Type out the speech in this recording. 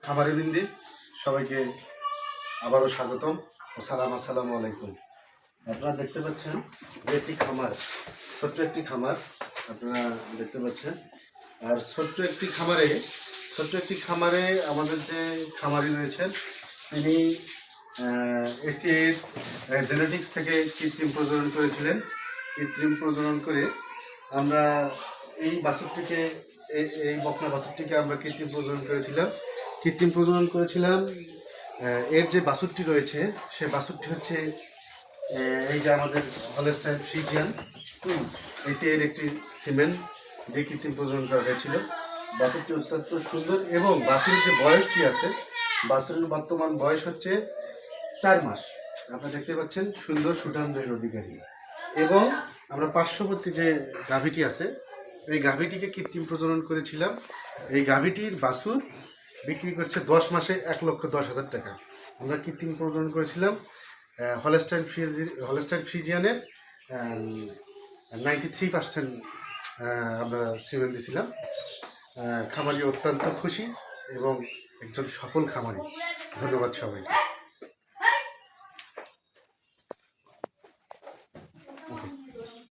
খামারিবৃন্দি সবাইকে আবারও স্বাগতম ও সালাম। আসসালামু আলাইকুম। আপনারা দেখতে পাচ্ছেন যে একটি খামার, ছোট্ট একটি খামার আপনারা দেখতে পাচ্ছেন। আর ছোট্ট একটি খামারে আমাদের যে খামারি রয়েছেন তিনি এসিএর জেনেটিক্স থেকে কৃত্রিম প্রজনন করেছিলেন। কৃত্রিম প্রজনন করে আমরা এই বাছুরটিকে এই বকনা বাছুরটিকে আমরা কৃত্রিম প্রজনন করেছিলাম। এর যে বাছুরটি রয়েছে সে বাছুরটি হচ্ছে এই যে আমাদের হলস্টাইন ফ্রিজিয়ান এসিএর একটি সিমেন্ট দিয়ে কৃত্রিম প্রজনন করা হয়েছিল। বাছুরটি অত্যন্ত সুন্দর এবং বাছুরের যে বয়সটি আছে, বাছুরের বর্তমান বয়স হচ্ছে 4 মাস। আপনারা দেখতে পাচ্ছেন সুন্দর সুঠাম দেহের অধিকারী। এবং আমরা পার্শ্ববর্তী যে গাভীটি আছে এই গাভীটিকে কৃত্রিম প্রজনন করেছিলাম। এই গাভীটির বাছুর বিক্রি করছে 10 মাসে 1,10,000 টাকা। আমরা কৃত্রিম প্রজনন করেছিলাম হলস্টাইন ফ্রিজিয়ানের 93% আমরা সিমেন্ট দিয়েছিলাম। খামারি অত্যন্ত খুশি এবং একজন সফল খামারি। ধন্যবাদ সবাইকে।